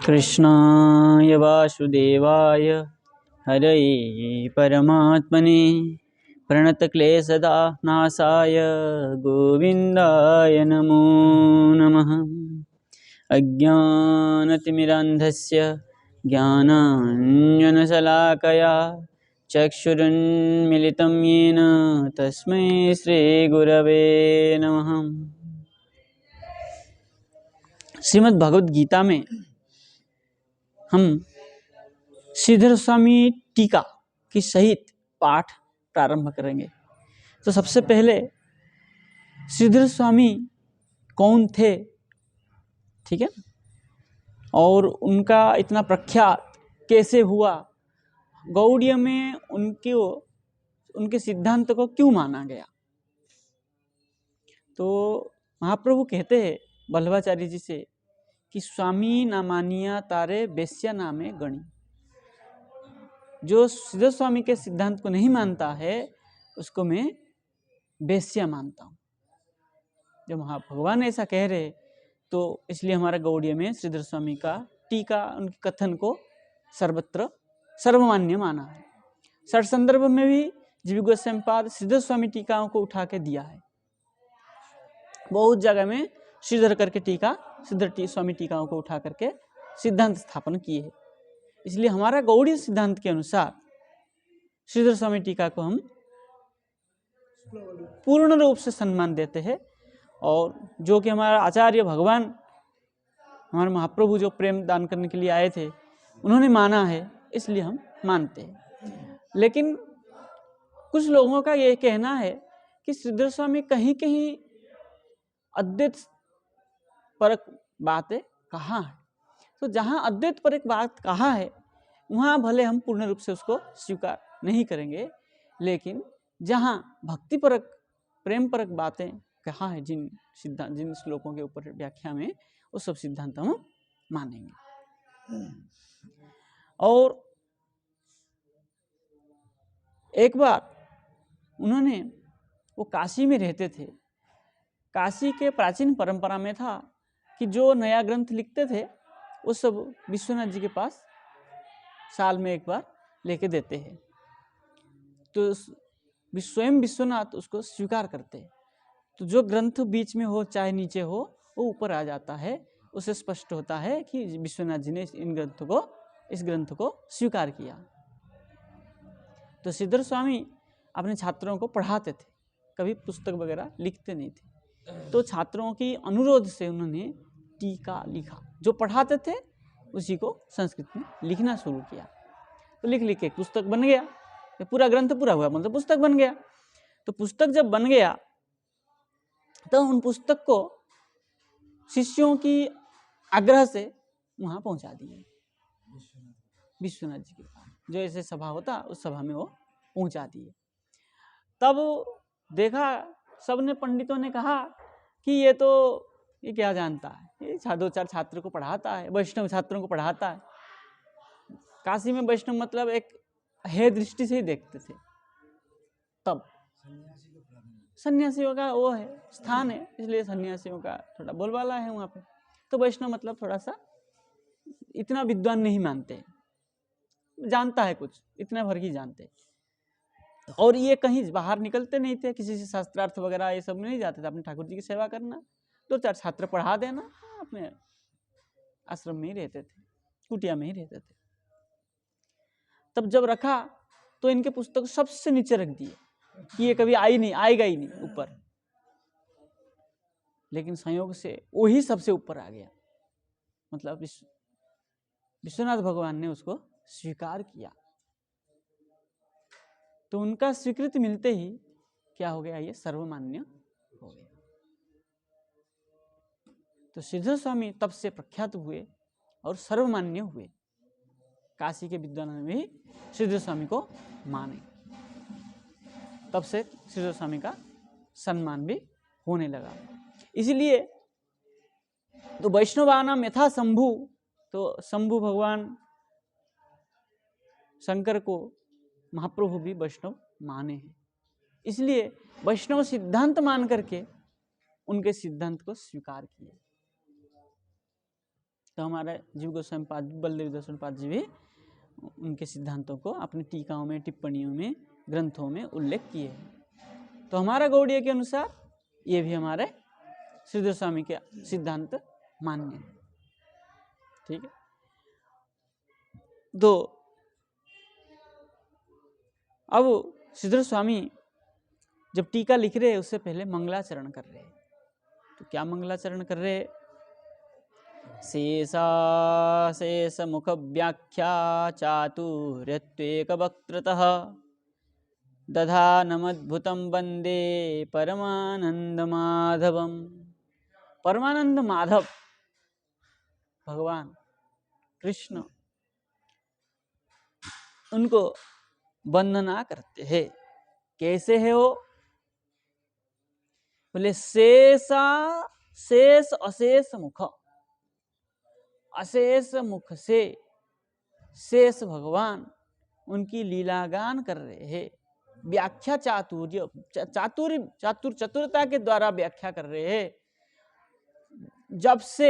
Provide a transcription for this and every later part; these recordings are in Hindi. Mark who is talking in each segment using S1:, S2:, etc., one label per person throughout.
S1: कृष्णाय वासुदेवाय हरये परमात्मने प्रणतक्लेशनाशाय गोविन्दाय नमो नमः। अज्ञानतिमिरान्धस्य ज्ञानाञ्जनशलाकया चक्षुरुन्मिलितं येन तस्मै श्रीगुरवे नमः। श्रीमद् भगवद गीता में हम श्रीधर स्वामी टीका की सहित पाठ प्रारंभ करेंगे। तो सबसे पहले श्रीधर स्वामी कौन थे, ठीक है, और उनका इतना प्रख्यात कैसे हुआ, गौड़ीय में उनके सिद्धांत को क्यों माना गया। तो महाप्रभु कहते हैं वल्लभाचार्य जी से कि स्वामी ना मानिया तारे बेस्या नामे गणी। जो श्रीधर स्वामी के सिद्धांत को नहीं मानता है उसको मैं बेस्या मानता हूँ। जब भगवान ऐसा कह रहे तो इसलिए हमारा गौड़ीय में श्रीधर स्वामी का टीका, उनके कथन को सर्वत्र सर्वमान्य माना है। षठ संदर्भ में भी जीव गोस्वामी पाद श्रीधर स्वामी टीकाओं को उठा के दिया है। बहुत जगह में श्रीधर करके टीका, श्रीधर स्वामी टीकाओं को उठा करके सिद्धांत स्थापन किए है। इसलिए हमारा गौड़ीय सिद्धांत के अनुसार श्रीधर स्वामी टीका को हम पूर्ण रूप से सम्मान देते हैं, और जो कि हमारा आचार्य भगवान हमारे महाप्रभु जो प्रेम दान करने के लिए आए थे उन्होंने माना है, इसलिए हम मानते हैं। लेकिन कुछ लोगों का ये कहना है कि श्रीधर स्वामी कहीं कहीं अद्वैत परक बातें कहा है। तो जहाँ अद्वैत परक बात कहा है वहाँ भले हम पूर्ण रूप से उसको स्वीकार नहीं करेंगे, लेकिन जहाँ भक्ति परक प्रेम परक बातें कहा है, जिन श्लोकों के ऊपर व्याख्या में, वो सब सिद्धांत हम मानेंगे। और एक बार उन्होंने, वो काशी में रहते थे, काशी के प्राचीन परंपरा में था कि जो नया ग्रंथ लिखते थे वो सब विश्वनाथ जी के पास साल में एक बार लेके देते हैं। तो स्वयं विश्वनाथ उसको स्वीकार करते हैं। तो जो ग्रंथ बीच में हो चाहे नीचे हो, वो ऊपर आ जाता है, उसे स्पष्ट होता है कि विश्वनाथ जी ने इस ग्रंथ को स्वीकार किया। तो श्रीधर स्वामी अपने छात्रों को पढ़ाते थे, कभी पुस्तक वगैरह लिखते नहीं थे। तो छात्रों की अनुरोध से उन्होंने टीका लिखा, जो पढ़ाते थे उसी को संस्कृत में लिखना शुरू किया। तो लिख लिख के पुस्तक बन गया। तो पूरा ग्रंथ पूरा हुआ मतलब पुस्तक बन गया। तो पुस्तक जब बन गया तो उन पुस्तक को शिष्यों की आग्रह से वहाँ पहुँचा दिए विश्वनाथ जी के पास। जो ऐसे सभा होता उस सभा में वो पहुँचा दिए। तब देखा सबने, पंडितों ने कहा कि ये क्या जानता है, ये दो चार छात्र को पढ़ाता है, वैष्णव छात्रों को पढ़ाता है। काशी में वैष्णव मतलब एक है दृष्टि से ही देखते थे। तब सन्यासियों का वो है स्थान है, इसलिए सन्यासियों का थोड़ा बोलबाला है वहाँ पे। तो वैष्णव मतलब थोड़ा सा इतना विद्वान नहीं मानते, जानता है कुछ, इतना भर ही जानते। और ये कहीं बाहर निकलते नहीं थे, किसी से शास्त्रार्थ वगैरह ये सब में नहीं जाते थे। अपने ठाकुर जी की सेवा करना, दो चार छात्र पढ़ा देना, अपने आश्रम में ही रहते थे, कुटिया में ही रहते थे। तब जब रखा तो इनके पुस्तक सबसे नीचे रख दिए कि ये कभी आएगा ही नहीं ऊपर। लेकिन संयोग से वही सबसे ऊपर आ गया। मतलब विश्वनाथ भगवान ने उसको स्वीकार किया। तो उनका स्वीकृति मिलते ही क्या हो गया, ये सर्वमान्य हो गया। तो श्रीधर स्वामी तब से प्रख्यात हुए और सर्वमान्य हुए। काशी के विद्वानों ने भी श्रीधर स्वामी को माने। तब से श्रीधर स्वामी का सम्मान भी होने लगा। इसलिए तो वैष्णवानाम यथा शंभु, तो शंभु भगवान शंकर को महाप्रभु भी वैष्णव माने हैं। इसलिए वैष्णव सिद्धांत मान करके उनके सिद्धांत को स्वीकार किए। तो हमारे जीव गोस्वामी पाद बलदेव दर्शन पाद जी भी उनके सिद्धांतों को अपनी टीकाओं में, टिप्पणियों में, ग्रंथों में उल्लेख किए हैं। तो हमारा गौड़ीय के अनुसार ये भी हमारे श्रीधर स्वामी के सिद्धांत मान्य है। ठीक है। तो अब श्रीधर स्वामी जब टीका लिख रहे हैं उससे पहले मंगलाचरण कर रहे हैं। तो क्या मंगलाचरण कर रहे हैं? शेष मुख व्याख्या चातुर्यत्वेक वक्त्रतः दधानमद्भुतं वंदे परमानंद माधवम। परमानंद माधव भगवान कृष्ण उनको वंदना करते हैं। कैसे है वो? बोले शेष अशेष मुख, अशेष मुख से शेष भगवान उनकी लीलागान कर रहे हैं। व्याख्या चातुर्य, चतुरता के द्वारा व्याख्या कर रहे हैं। जब से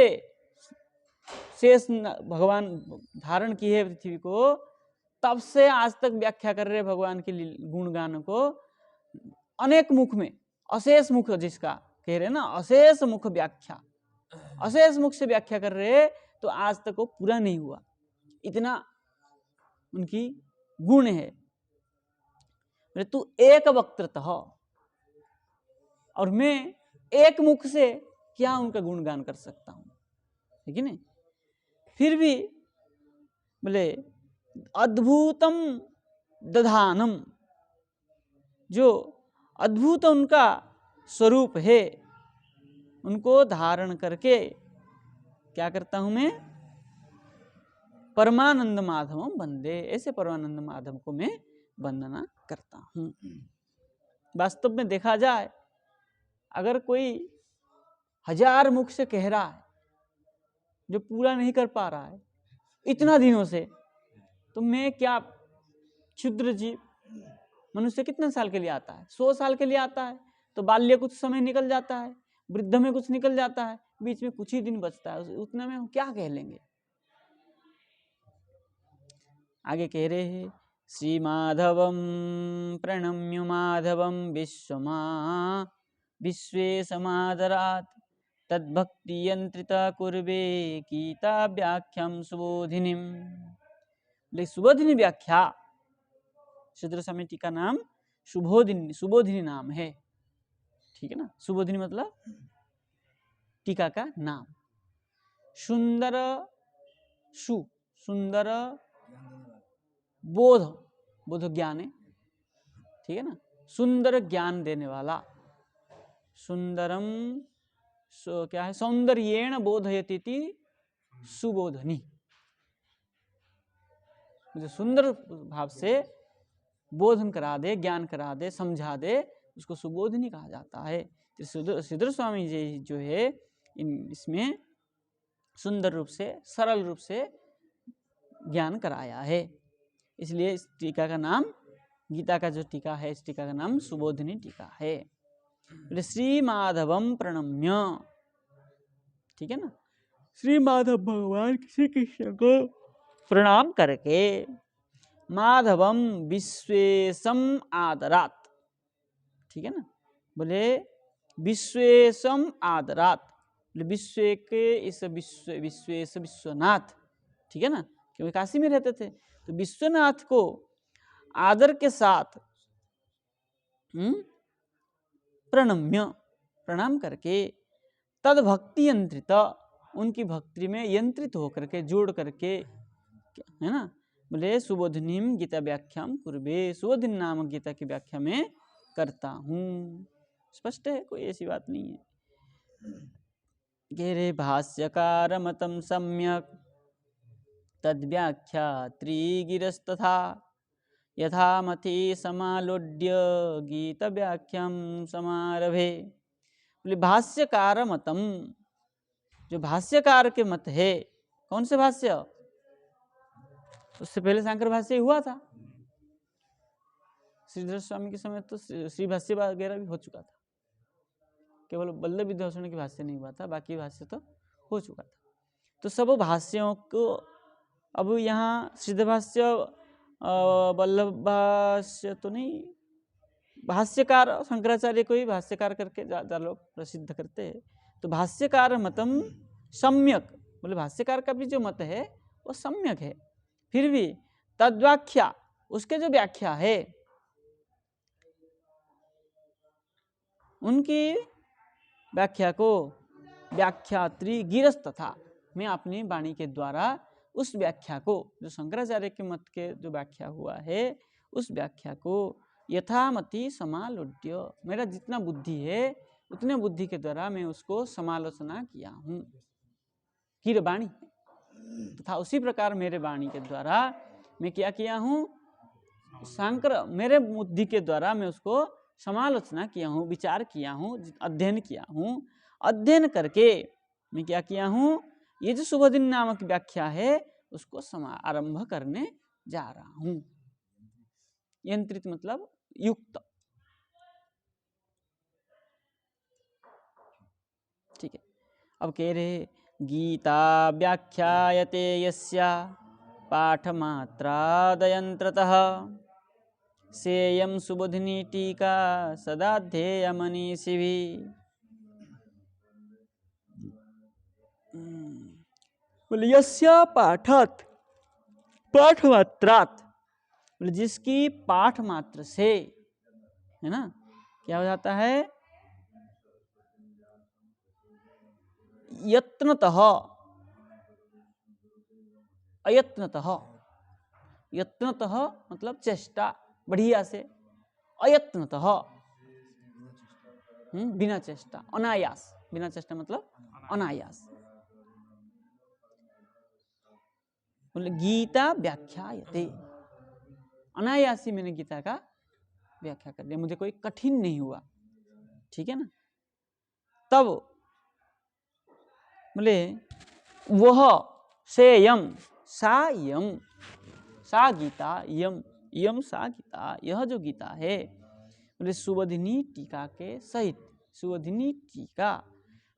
S1: शेष भगवान धारण की है पृथ्वी को, तब से आज तक व्याख्या कर रहे भगवान के गुणगान को अनेक मुख में। अशेष मुख जिसका कह रहे ना, अशेष मुख व्याख्या, अशेष मुख से व्याख्या कर रहे, तो आज तक वो पूरा नहीं हुआ। इतना उनकी गुण है। तू एक वक्त्रतः, और मैं एक मुख से क्या उनका गुणगान कर सकता हूं, है कि नहीं? फिर भी बोले अद्भुतम दधानम, जो अद्भुत उनका स्वरूप है, उनको धारण करके क्या करता हूं मैं? परमानंद माधवम वंदे, ऐसे परमानंद माधव को मैं वंदना करता हूं। वास्तव में देखा जाए, अगर कोई 1000 मुख से कह रहा है, जो पूरा नहीं कर पा रहा है इतना दिनों से, तो मैं क्या क्षुद्र जीव, मनुष्य कितने साल के लिए आता है? 100 साल के लिए आता है। तो बाल्य कुछ समय निकल जाता है, वृद्ध में कुछ निकल जाता है, बीच में कुछ ही दिन बचता है, उतने में हम क्या कह लेंगे? आगे कह रहे हैं, श्री माधवम प्रणम्य माधवम विश्वे समादरात तद्भक्ति यंत्रिता कुर्वे गीता व्याख्याम सुबोधिनीम। सुबोधिनी व्याख्या, श्रीधर स्वामी टीका नाम सुबोधिनी, सुबोधिनी नाम है। ठीक है ना? सुबोधिनी मतलब टीका का नाम। सुंदर सुंदर बोध, बोध ज्ञान है। ठीक है ना? सुंदर ज्ञान देने वाला। सुंदरम क्या है? सौंदर्येण बोधयति सुबोधनी। मुझे सुंदर भाव से बोधन करा दे, ज्ञान करा दे, समझा दे, उसको सुबोधिनी कहा जाता है। श्रीधर स्वामी जी जो है इसमें सुंदर रूप से, सरल रूप से ज्ञान कराया है। इसलिए इस टीका का नाम, गीता का जो टीका है, इस टीका का नाम सुबोधिनी टीका है। श्री माधवम प्रणम्य, ठीक है ना? श्री माधव भगवान श्री कृष्ण को प्रणाम करके, माधवम विश्वेशम आदरात, ठीक है ना? बोले विश्वेशम आदरात, बोले विश्व के इस विश्वेश विश्वनाथ, ठीक है ना? क्योंकि काशी में रहते थे, तो विश्वनाथ को आदर के साथ प्रणम्य, प्रणाम करके, तद भक्ति यंत्रित, उनकी भक्ति में यंत्रित होकर के, जोड़ करके, है ना? बोले सुबोधिनीम गीता व्याख्याम कुर्वे, सुबोधिनी नामक गीता की व्याख्या में करता हूँ। स्पष्ट है, कोई ऐसी बात नहीं है। गेरे भाष्यकार मतम सम्यक तद व्याख्या त्रिगिरस्तथा यथा मति समालोड्य गीत व्याख्याम समारभे। बोले भाष्यकार मतम, जो भाष्यकार के मत है, कौन से भाष्य? उससे पहले शंकर भाष्य हुआ था, श्रीधर स्वामी के समय तो श्री भाष्य वगैरह भी हो चुका था, केवल बल्लभ विद्याभूषण के भाष्य नहीं हुआ था, बाकी भाष्य तो हो चुका था। तो सब भाष्यों को अब यहाँ सिद्ध भाष्य वल्लभ भाष्य तो नहीं, भाष्यकार शंकराचार्य को ही भाष्यकार करके ज़्यादा लोग प्रसिद्ध करते हैं। तो भाष्यकार मतम सम्यक, बोले भाष्यकार का भी जो मत है वो सम्यक है। फिर भी तद्व्याख्या, उसके जो व्याख्या है उनकी व्याख्या को व्याख्यात्री गिरस्त था, मैं अपनी वाणी के द्वारा उस व्याख्या को, जो शंकराचार्य के मत के जो व्याख्या हुआ है उस व्याख्या को यथामति समालोड्य, मेरा जितना बुद्धि है उतने बुद्धि के द्वारा मैं उसको समालोचना किया हूँ। की वाणी तथा उसी प्रकार मेरे वाणी के द्वारा मैं क्या किया हूँ, शंकर मेरे बुद्धि के द्वारा मैं उसको समालोचना किया हूँ, विचार किया हूँ, अध्ययन किया हूँ। अध्ययन करके मैं क्या किया हूँ, ये जो शुभ दिन नामक व्याख्या है उसको आरंभ करने जा रहा हूँ। यंत्रित मतलब युक्त, ठीक है। अब कह रहे गीता व्याख्यायते यस्या पाठमात्रादयंत्रतः सेयं सुबोधिनी टीका सदाध्येय मनीषिभिः। बोले यस्या पाठात, पाठ मात्रात, बोले जिसकी पाठ मात्र से, है ना, क्या हो जाता है, यत्नतः, अयत्नतः, यत्नतः मतलब चेष्टा बढ़िया से, अयत्नतः बिना चेष्टा, अनायास, बिना चेष्टा मतलब अनायास। बोले गीता व्याख्यायते, अनायासी मैंने गीता का व्याख्या कर दिया, मुझे कोई कठिन नहीं हुआ, ठीक है ना। तब बोले वह से यम, सा यम, सा गीता, यम यम सा गीता, यह जो गीता है बोले सुबोधिनी टीका के सहित, सुबोधिनी टीका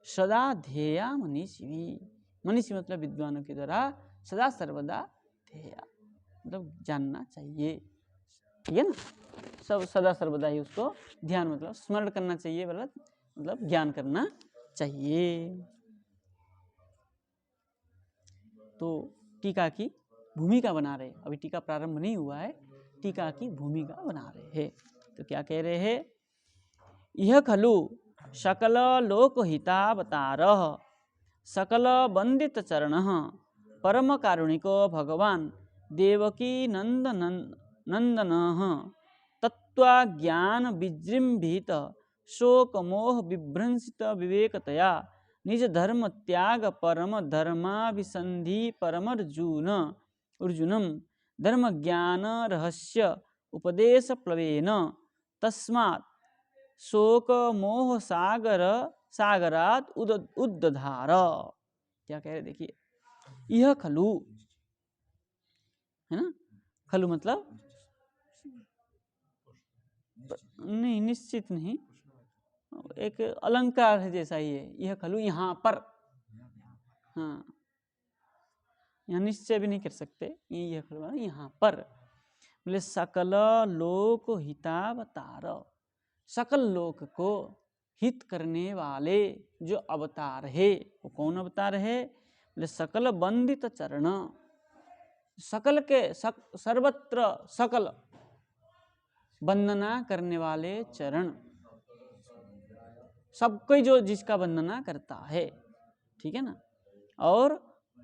S1: सदा ध्येया मनीषी, मनीषी मतलब विद्वानों के द्वारा सदा सर्वदा ध्येया मतलब जानना चाहिए, ठीक है ना। सब सदा सर्वदा ही उसको ध्यान मतलब स्मरण करना चाहिए, मतलब ज्ञान करना चाहिए। तो टीका की भूमिका बना रहे, अभी टीका प्रारंभ नहीं हुआ है, टीका की भूमिका बना रहे हैं। तो क्या कह रहे हैं, यह खलु सकल लोकहितावतारः सकल वंदित चरणः परम कारुणिको भगवान देवकी नंदनः तत्त्वज्ञान विजृंभित शोक मोह विभ्रंसित विवेकतया निज धर्म त्याग परम धर्माभिसंधि परमर्जुन अर्जुनम धर्म ज्ञान रहस्य उपदेश प्लवेन तस्मात् शोक मोह सागरात उद्धार। क्या कह रहे देखिए, यह खलु, है ना, खलु मतलब नहीं, निश्चित नहीं, एक अलंकार है जैसा ही है, यह खलु यहाँ पर, हाँ यहाँ निश्चय भी नहीं कर सकते, यह खलु यहाँ पर। बोले सकल लोक हितावतार, सकल लोक को हित करने वाले जो अवतार है वो कौन अवतार है, बोले सकल वंदित चरण, सकल के सर्वत्र सकल वंदना करने वाले चरण, सबको जो जिसका वंदना करता है, ठीक है ना। और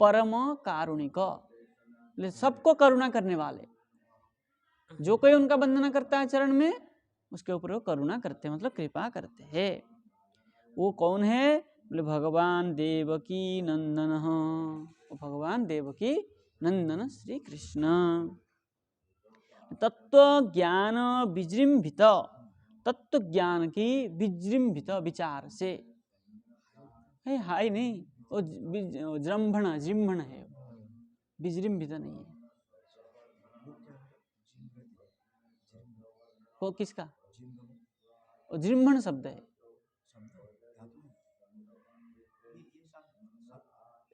S1: परम कारुणिक, सबको करुणा करने वाले, जो कोई उनका वंदना करता है चरण में उसके ऊपर वो करुणा करते हैं, मतलब कृपा करते हैं। वो कौन है, बोले भगवान देवकी नंदन, भगवान देवकी नंदन श्री कृष्ण। तत्व ज्ञान विजृंभित, तत्व ज्ञान की विजृंभित विचार से, है हाय नहीं, वो जृंभण जिम्भण है, विजृंभित नहीं है। वो किसका, वो जृंभण शब्द है,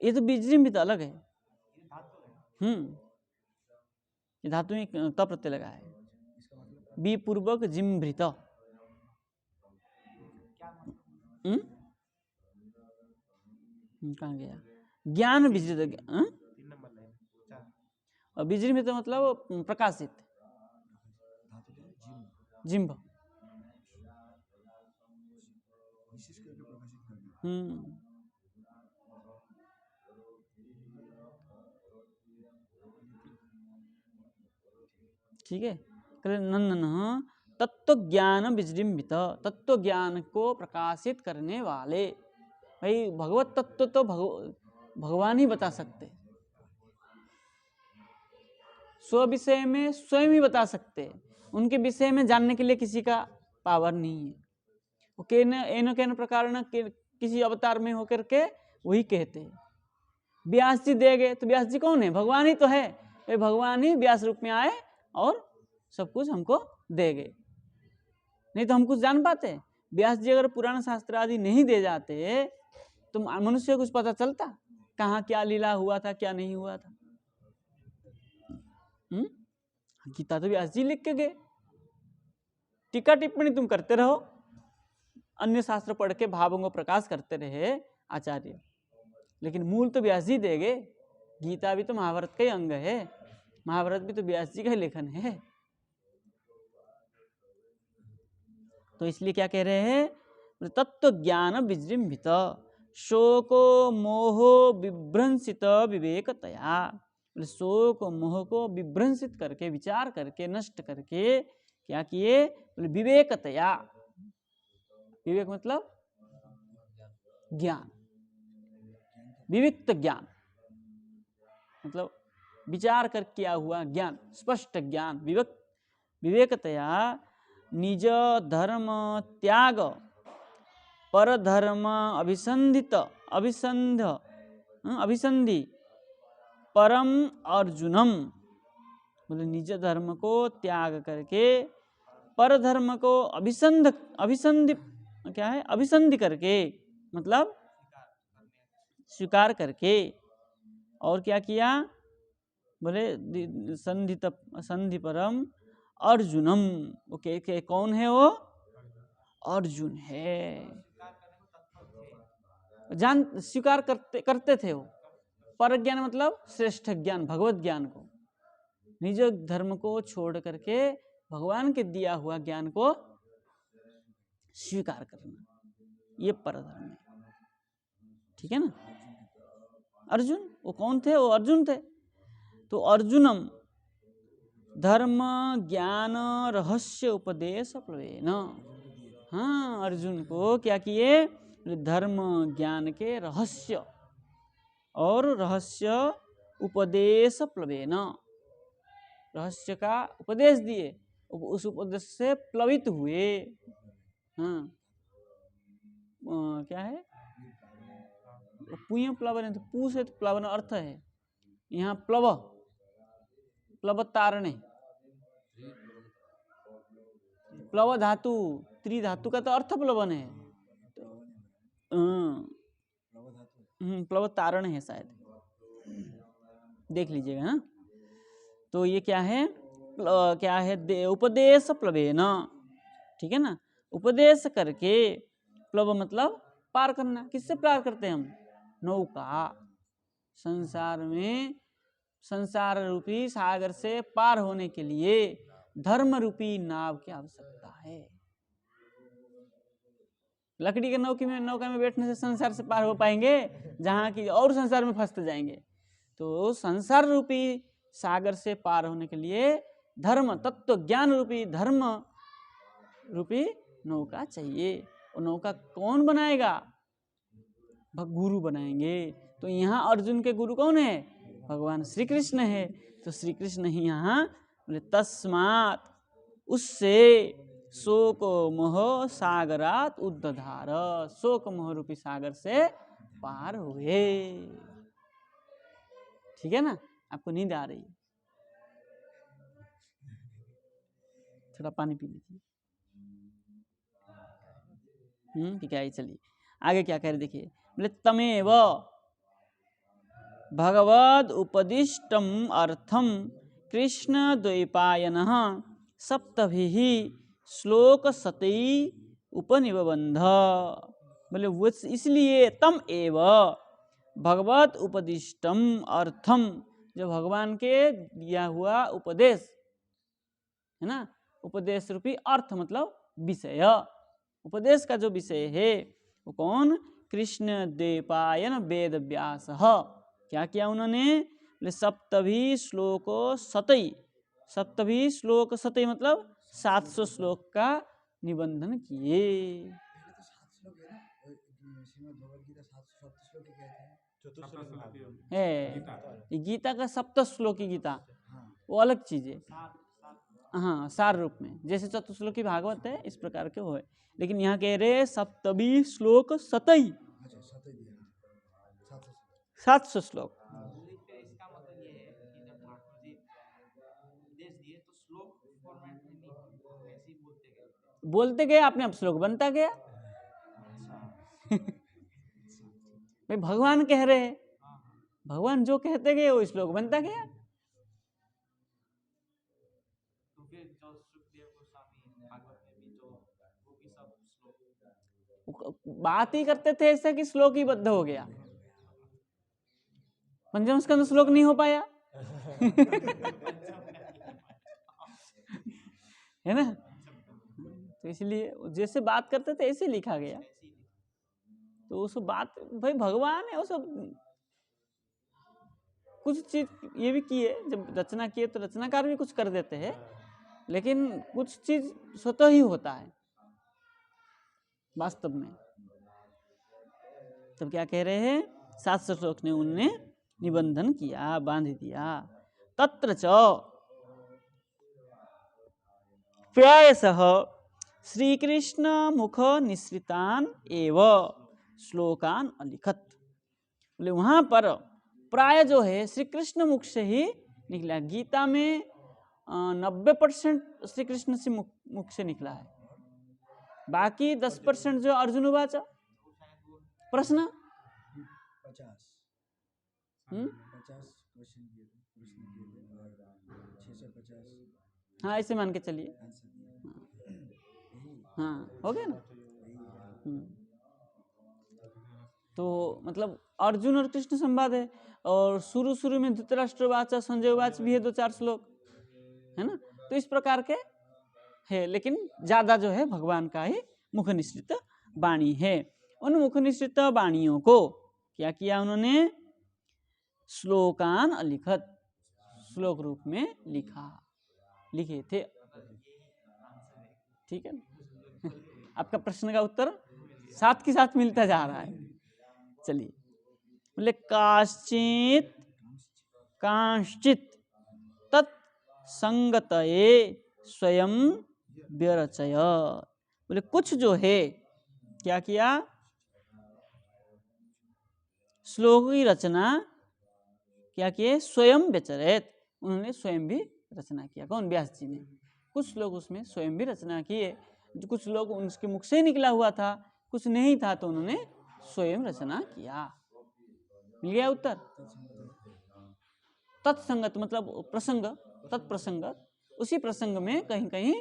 S1: ये तो विजृंभित अलग है। ये धातु में त प्रत्यय लगा है। बी पूर्वक जिम्भृत। कहाँ गया? ज्ञान विजृत। और विजृंभित मतलब प्रकाशित। जिम्भ। ठीक है। नन्न तत्व ज्ञान विजृंभित, तत्व ज्ञान को प्रकाशित करने वाले। भाई भगवत तत्व तो भगवान ही बता सकते, स्व विषय में स्वयं ही बता सकते, उनके विषय में जानने के लिए किसी का पावर नहीं है। वो केन प्रकार न किसी अवतार में होकर के वही कहते हैं। व्यास जी दे गए तो व्यास जी कौन है? भगवान ही तो है। ये भगवान ही व्यास रूप में आए और सब कुछ हमको दे गए, नहीं तो हम कुछ जान पाते? व्यास जी अगर पुराण शास्त्र आदि नहीं दे जाते तो मनुष्य को कुछ पता चलता कहाँ क्या लीला हुआ था, क्या नहीं हुआ था? गीता तो व्यास जी लिख के गए। टीका टिप्पणी तुम करते रहो, अन्य शास्त्र पढ़ के भावों को प्रकाश करते रहे आचार्य, लेकिन मूल तो व्यास जी दे गए। गीता भी तो महाभारत का ही अंग है, महाभारत भी तो व्यास जी का ही लेखन है। तो इसलिए क्या कह रहे हैं? तत्व ज्ञान विजृंभित शोको मोहो विभ्रंसित विवेकतया। शोक मोह को विभ्रंसित करके, विचार करके, नष्ट करके क्या किए? विवेकतया। विवेक मतलब ज्ञान, विविक्त ज्ञान मतलब विचार कर किया हुआ ज्ञान, स्पष्ट ज्ञान। विवेकतया निज धर्म त्याग पर धर्म अभिसंधि परम अर्जुनम। बोले निज धर्म को त्याग करके पर धर्म को अभिसंधि क्या है? अभिसंधि करके मतलब स्वीकार करके। और क्या किया? बोले संधि परम अर्जुनम। ओके, कौन है वो? अर्जुन है। जान स्वीकार करते थे वो। पर ज्ञान मतलब श्रेष्ठ ज्ञान, भगवत ज्ञान को, निज धर्म को छोड़ करके भगवान के दिया हुआ ज्ञान को स्वीकार करना, ये परधर्म है। ठीक है ना? अर्जुन वो कौन थे? वो अर्जुन थे। तो अर्जुनम धर्म ज्ञान रहस्य उपदेश प्लवेन। हाँ, अर्जुन को क्या किए? धर्म ज्ञान के रहस्य और रहस्य उपदेश प्लवेन, रहस्य का उपदेश दिए, उस उपदेश से प्लवित हुए। हाँ, क्या है? पुण्य प्लवन है, तो पू से तो प्लवन अर्थ है। यहाँ प्लव तारणे, प्लव धातु त्रिधातु का तो अर्थ प्लवन है। प्लव तारण है शायद, देख लीजिएगा। हाँ, तो ये क्या है? क्या है? उपदेश प्लवेन। ठीक है ना? उपदेश करके, प्लव मतलब पार करना। किससे पार करते हैं हम? नौका। संसार में संसार रूपी सागर से पार होने के लिए धर्म रूपी नाव की आवश्यकता है। लकड़ी के नौका में बैठने से संसार से पार हो पाएंगे? जहाँ की और संसार में फंसते जाएंगे। तो संसार रूपी सागर से पार होने के लिए धर्म, तत्व ज्ञान रूपी धर्म रूपी नौका चाहिए। और नौका कौन बनाएगा? गुरु बनाएंगे। तो यहाँ अर्जुन के गुरु कौन है? भगवान श्री कृष्ण है। तो श्री कृष्ण ही यहाँ तस्मात्, उससे शोक मोह सागरात उद्धधार, शोक मोह रूपी सागर से पार हुए। ठीक है ना? आपको नींद आ रही है? थोड़ा पानी पी लीजिए। ठीक है, चलिए आगे क्या कह रहे देखिए। बोले तमेव, भगवद उपदिष्टम अर्थम कृष्ण द्वैपायनः सप्तभिः श्लोक सतई उपनिबंध। बोले वो इसलिए तम एव भगवत उपदिष्टम अर्थम, जो भगवान के दिया हुआ उपदेश है ना, उपदेश रूपी अर्थ मतलब विषय, उपदेश का जो विषय है वो कौन, कृष्ण द्वैपायन वेद व्यास। क्या किया उन्होंने, बोले सप्तभी श्लोको सतई, सप्तभी श्लोक सतई मतलब 700 श्लोक का निबंधन किए। है गीता का सप्त श्लोकी गीता वो अलग चीज है। हाँ सार रूप में, जैसे चतुश्लोकी भागवत है इस प्रकार के हो है, लेकिन यहाँ कह रहे सप्तभी श्लोक सतई, 700 श्लोक। बोलते गए आपने अब श्लोक बनता गया। भाई भगवान कह रहे हैं, भगवान जो कहते गए वो श्लोक बनता गया। बात ही करते थे ऐसा कि श्लोक ही बद्ध हो गया, पंचम स्कंद श्लोक नहीं हो पाया। है ना, तो इसलिए जैसे बात करते थे ऐसे लिखा गया। तो उस बात भाई भगवान है, वो सब कुछ चीज ये भी किए, जब रचना किए तो रचनाकार भी कुछ कर देते हैं, लेकिन कुछ चीज स्वतः ही होता है वास्तव में। तब क्या कह रहे हैं, 700 श्लोक ने उनने निबंधन किया, बांध दिया। तत्र च प्रायशः श्री कृष्ण मुख निश्रितान एव श्लोकान अलिखत। बोले वहां पर प्राय जो है श्री कृष्ण मुख से ही निकला। गीता में 90% श्री कृष्ण से मुख से निकला है, बाकी 10% जो अर्जुन उवाच प्रश्न 50 हाँ ऐसे मान के चलिए, हाँ हो गया ना। तो मतलब अर्जुन और कृष्ण संवाद है, और शुरू शुरू में धृतराष्ट्र वाचा संजय वाच भी है 2-4 श्लोक, है ना। तो इस प्रकार के है, लेकिन ज्यादा जो है भगवान का ही मुख निश्रित वाणी है। उन मुख निश्रित वाणियों को क्या किया उन्होंने, श्लोकान अलिखत, श्लोक रूप में लिखे थे। ठीक है ना, आपका प्रश्न का उत्तर साथ के साथ मिलता जा रहा है। चलिए, बोले कांश्चित तत्संगतये स्वयं व्यरचय। बोले कुछ जो है क्या किया, श्लोक की रचना क्या किए, स्वयं व्यचरेत, उन्होंने स्वयं भी रचना किया। कौन, व्यास जी ने। कुछ लोग उसमें स्वयं भी रचना किए, कुछ लोग उनके मुख से निकला हुआ था, कुछ नहीं था तो उन्होंने स्वयं रचना किया। मिल गया उत्तर। तत्संगत मतलब प्रसंग, तत्प्रसंग, उसी प्रसंग में कहीं कहीं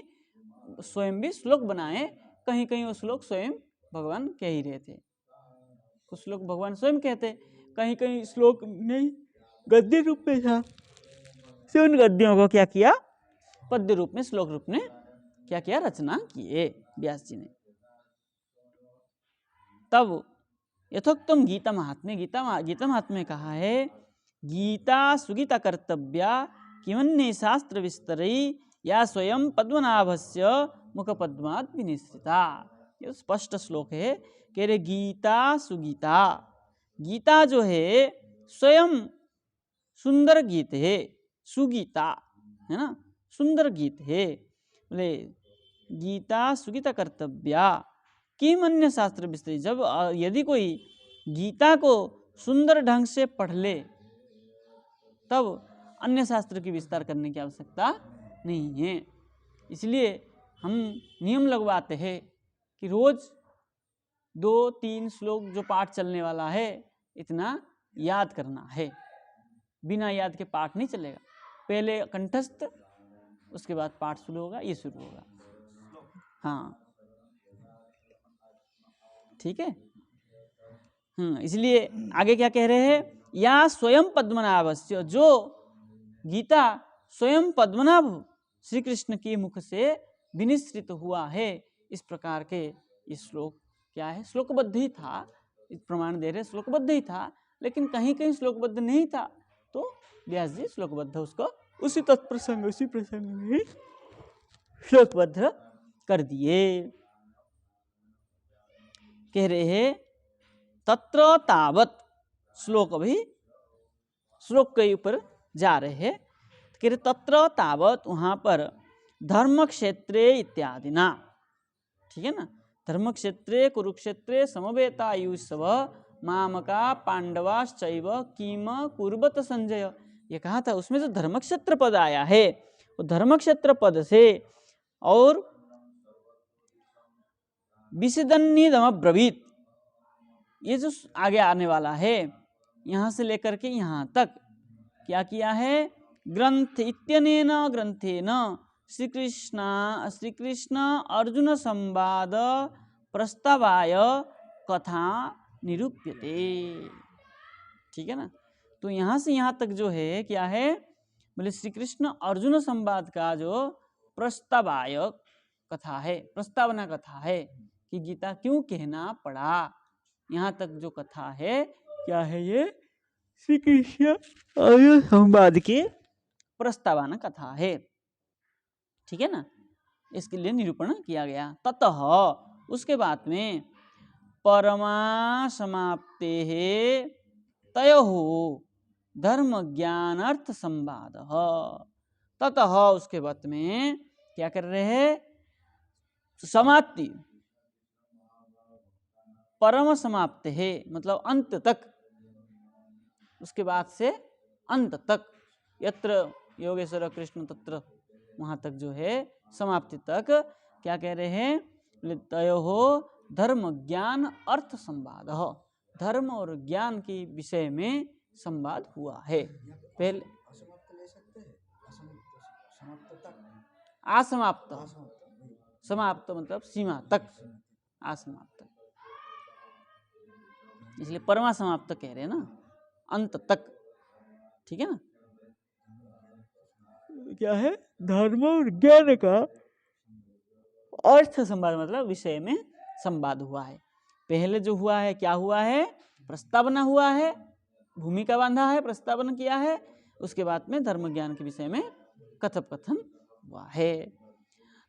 S1: स्वयं भी श्लोक बनाए, कहीं कहीं वो श्लोक स्वयं भगवान कह ही रहे थे। कुछ श्लोक भगवान स्वयं कहते, कहीं कहीं श्लोक नहीं गद्य रूप में था, से उन गद्यों को क्या किया, पद्य रूप में, श्लोक रूप में क्या किया, रचना किए व्यास जी ने। तब यथोक्तम गीता महात्म्य, गीता महात्म्य कहा है, गीता सुगीता कर्तव्या किमन्य शास्त्र विस्तरई या स्वयं पद्मनाभस्य मुख पद्मात् विनिश्रिता। ये स्पष्ट श्लोक है, कह रहे गीता सुगीता, गीता जो है स्वयं सुंदर गीत है, सुगीता है ना, सुंदर गीत है। बोले गीता सुगीता कर्तव्या किम अन्य शास्त्र विस्तृत, जब यदि कोई गीता को सुंदर ढंग से पढ़ ले तब अन्य शास्त्र की विस्तार करने की आवश्यकता नहीं है। इसलिए हम नियम लगवाते हैं कि रोज 2-3 श्लोक जो पाठ चलने वाला है इतना याद करना है, बिना याद के पाठ नहीं चलेगा। पहले कंठस्थ, उसके बाद पाठ शुरू होगा, ये शुरू होगा। हाँ ठीक है। इसलिए आगे क्या कह रहे हैं, या स्वयं पद्मनाभस्य, जो गीता स्वयं पद्मनाभ श्री कृष्ण के मुख से विनिश्रित हुआ है, इस प्रकार के ये श्लोक क्या है, श्लोकबद्ध ही था। प्रमाण दे रहे श्लोकबद्ध ही था, लेकिन कहीं कहीं श्लोकबद्ध नहीं था, तो व्यास जी श्लोकबद्ध उसको उसी तत्प्रसंग उसी प्रसंग में श्लोकबद्ध कर दिए। कह रहे हैं तत्र तावत, श्लोक अभी श्लोक के ऊपर जा रहे हैं। कह रहे तत्र तावत, वहां पर धर्म क्षेत्रे इत्यादि ना, ठीक है ना, धर्म क्षेत्रे कुरुक्षेत्रे समवेतायुष्व मामका पांडवाश्चैव किम कुर्वत संजय, ये कहा था। उसमें जो धर्मक्षेत्र पद आया है, वो धर्मक्षेत्र पद से और विषदन्निदम ब्रवीत, ये जो आगे आने वाला है, यहाँ से लेकर के यहाँ तक क्या किया है, ग्रंथ इत्यनेन ग्रंथेन श्री कृष्ण अर्जुन संवाद प्रस्तावाय कथा निरूप्यते, ठीक है ना। तो यहाँ से यहाँ तक जो है क्या है, बोले श्री कृष्ण अर्जुन संवाद का जो प्रस्तावाय कथा है, प्रस्तावना कथा है कि गीता क्यों कहना पड़ा, यहाँ तक जो कथा है क्या है, ये श्री कृष्ण अर्जुन संवाद के प्रस्तावना कथा है, ठीक है ना। इसके लिए निरूपण किया गया। ततः, उसके बाद में परमा समाप्ते तयोः धर्म ज्ञान अर्थ संवाद, ततः उसके बाद में क्या कर रहे हैं, समाप्ति, परम समाप्त है मतलब अंत तक, उसके बाद से अंत तक, यत्र योगेश्वर कृष्ण तत्र, वहां तक जो है समाप्ति तक क्या कह रहे हैं, तयोः धर्म ज्ञान अर्थ संवाद, धर्म और ज्ञान के विषय में संवाद हुआ है। पहले असमाप्त, समाप्त मतलब सीमा तक, असमाप्त, इसलिए परमा समाप्त कह रहे हैं ना, अंत तक, ठीक है ना। क्या है, धर्म और ज्ञान का अर्थ संवाद मतलब विषय में संवाद हुआ है। पहले जो हुआ है क्या हुआ है, प्रस्तावना हुआ है, भूमिका बांधा है, प्रस्तावना किया है, उसके बाद में धर्म ज्ञान के विषय में कथोपकथन हुआ है।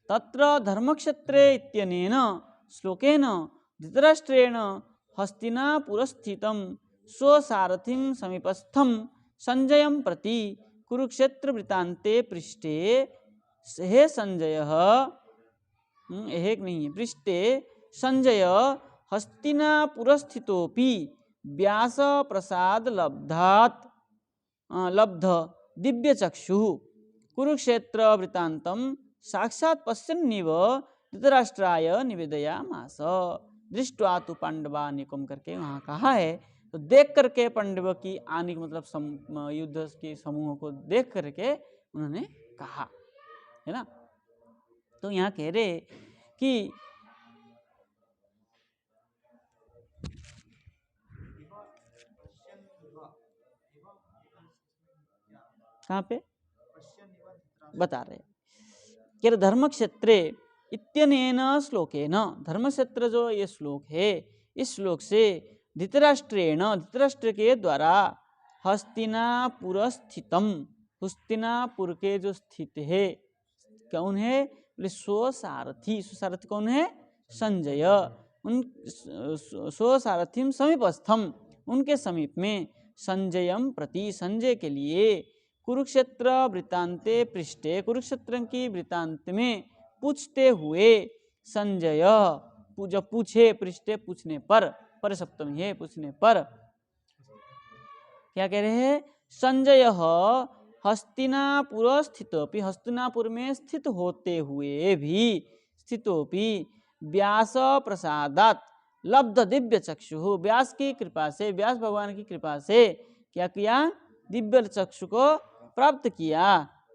S1: तत्र धर्मक्षेत्रे इत्यनेन श्लोकेन धृतराष्ट्रेण हस्तिनापुरस्थितं स्वसारथिं समीपस्थं संजयं प्रति कुरुक्षेत्र वृत्तान्ते पृष्ठे हे संजयः, एक नहीं है, पृष्ठे संजय हस्तिनापुरस्थितोपि व्यास प्रसाद लब्ध दिव्य चक्षु कुरुक्षेत्र वृत्तांतम साक्षात पश्यन्निव धृतराष्ट्राय निवेदयामास, दृष्ट्वा तु पांडवानिकम करके वहाँ कहा है। तो देख करके पांडव की आनिक मतलब युद्ध के समूह को देख करके उन्होंने कहा, है ना। तो यहाँ कह रहे कि कहाँ पे बता रहे कि धर्म क्षेत्रे इत्यनेन श्लोकेन, धर्म क्षेत्र जो ये श्लोक है, इस श्लोक से धृतराष्ट्रेण, धृतराष्ट्र के द्वारा हस्तिनापुर स्थितम, हस्तिनापुर के जो स्थित है कौन है, स्वसारथी, स्वसारथी कौन है, संजय, उन स्वसारथिम समीपस्थम, उनके समीप में, संजयम प्रति, संजय के लिए, कुरुक्षेत्र वृत्तांते पृष्ठे, कुरुक्षेत्र की वृत्तांत में पूछते हुए, संजय जब पूछे, पृष्ठे पूछने पर सप्तमी है, पूछने पर क्या कह रहे हैं, संजय हस्तिनापुर स्थितोपि, हस्तिनापुर में स्थित होते हुए भी, स्थितोपि व्यास प्रसादात लब्ध दिव्य चक्षु, व्यास की कृपा से, व्यास भगवान की कृपा से क्या किया, दिव्य चक्षु को प्राप्त किया।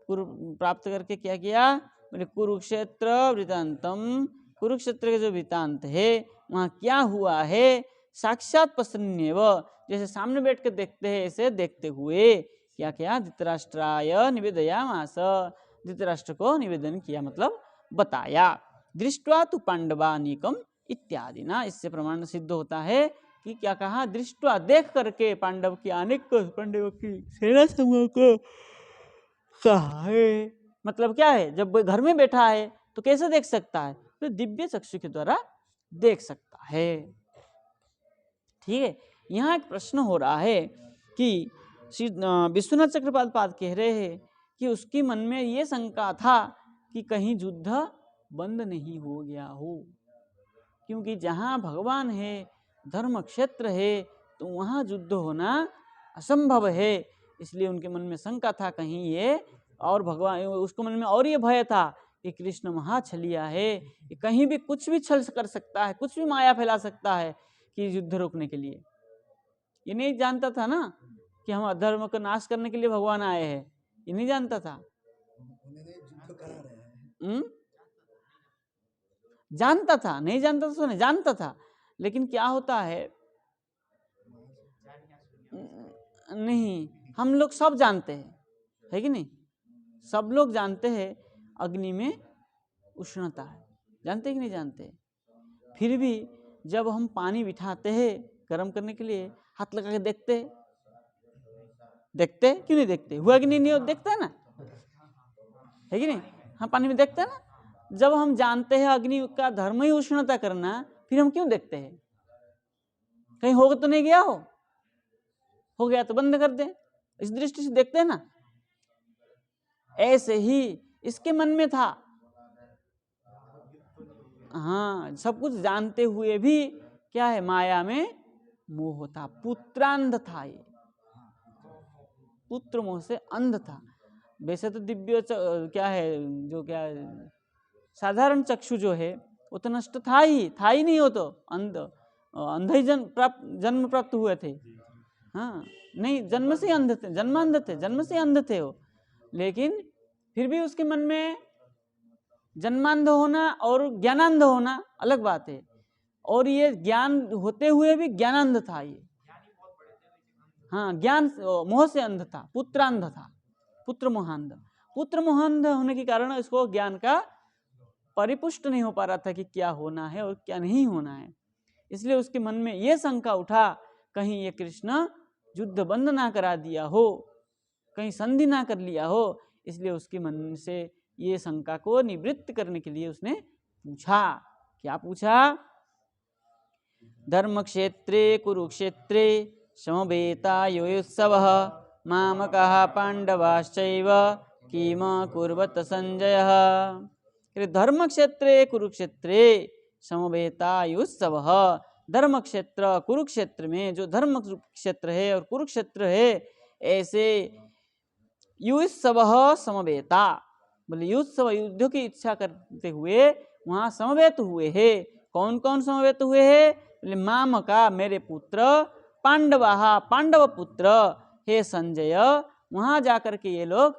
S1: प्राप्त करके क्या किया? बोले कुरुक्षेत्र वृतांतम, कुरुक्षेत्र के जो वृतांत है वहाँ क्या हुआ है, साक्षात पश्यन्येव, जैसे सामने बैठ कर देखते हैं ऐसे देखते हुए क्या क्या धृतराष्ट्राय निवेदयामास, धृतराष्ट्र को निवेदन किया, मतलब बताया। दृष्ट्वा तु पांडवानीकम इत्यादि ना, इससे प्रमाण सिद्ध होता है कि क्या कहा? दृष्ट्वा, देख करके, पांडव की अनेक पांडवों की सेना समूह को कहा है। मतलब क्या है? जब वो घर में बैठा है तो कैसे देख सकता है? तो दिव्य चक्षु के द्वारा देख सकता है। ठीक है, यहाँ एक प्रश्न हो रहा है कि विश्वनाथ चक्रपाल कह रहे हैं कि उसके मन में ये शंका था कि कहीं युद्ध बंद नहीं हो गया हो, क्योंकि जहाँ भगवान है, धर्म क्षेत्र है, तो वहाँ युद्ध होना असंभव है। इसलिए उनके मन में शंका था कहीं ये, और भगवान, उसको मन में और ये भय था कि कृष्ण महाछलिया है, ये कहीं भी कुछ भी छल कर सकता है, कुछ भी माया फैला सकता है कि युद्ध रोकने के लिए। ये नहीं जानता था ना कि हम अधर्म को नाश करने के लिए भगवान आए हैं, ये नहीं जानता था। जानता था, नहीं जानता था, नहीं जानता था, लेकिन क्या होता है, नहीं, हम लोग सब जानते हैं, है कि नहीं? सब लोग जानते हैं अग्नि में उष्णता है, जानते कि नहीं जानते? फिर भी जब हम पानी बिठाते हैं गर्म करने के लिए, हाथ लगा के देखते क्यों नहीं देखते? हुआ कि नहीं देखता है ना, है कि नहीं? हाँ, पानी में देखते हैं ना। जब हम जानते हैं अग्नि का धर्म ही उष्णता करना, फिर हम क्यों देखते हैं? कहीं हो तो नहीं गया हो गया तो बंद कर दे, इस दृष्टि से देखते हैं ना। ऐसे ही इसके मन में था, हाँ, सब कुछ जानते हुए भी क्या है, माया में मोह था, पुत्रांध था, ये पुत्र मोह से अंध था। वैसे तो दिव्य क्या है, जो क्या है, साधारण चक्षु जो है वो तो नष्ट था ही नहीं, हो तो अंध ही जन्म प्राप्त हुए थे। हाँ, नहीं, जन्म से अंध थे, जन्म से अंध थे वो, लेकिन फिर भी उसके मन में जन्मांध होना और ज्ञानांध होना अलग बात है। और ये ज्ञान होते हुए भी ज्ञानांध था ये, हाँ, ज्ञान मोह से अंध था, पुत्रांध था, पुत्र मोहांध होने के कारण इसको ज्ञान का परिपुष्ट नहीं हो पा रहा था कि क्या होना है और क्या नहीं होना है। इसलिए उसके मन में यह शंका उठा, कहीं ये कृष्ण युद्ध बंद ना करा दिया हो, कहीं संधि ना कर लिया हो। इसलिए उसके मन से ये शंका को निवृत्त करने के लिए उसने पूछा। क्या पूछा? धर्म क्षेत्रे कुरुक्षेत्रे समवेतायुत्सवः मामकः पांडवाश्चैव किम कुर्वत संजयः। धर्म क्षेत्रे कुरुक्षेत्रे समवेतायुत्सवः, धर्म क्षेत्र कुरुक्षेत्र में, जो धर्म क्षेत्र है और कुरुक्षेत्र है, ऐसे युत्सवः समवेता, बोले युत्सव, युद्ध की इच्छा करते हुए वहां समवेत हुए हैं। कौन कौन समवेत हुए हैं? बोले मामका, मेरे पुत्र, पांडवा, पांडव पुत्र, हे संजय, वहां जाकर के ये लोग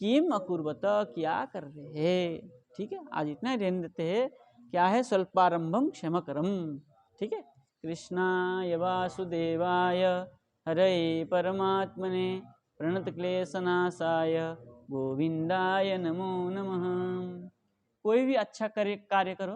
S1: किम अकुर्वत, क्या कर रहे हैं। ठीक है, आज इतना ही रहने देते हैं। क्या है? स्वल्पारंभम क्षमकरम। ठीक है, कृष्णाय वासुदेवाय हरे परमात्मने प्रणत क्लेशनाशाय गोविंदाय नमो नमः। कोई भी अच्छा कार्य करो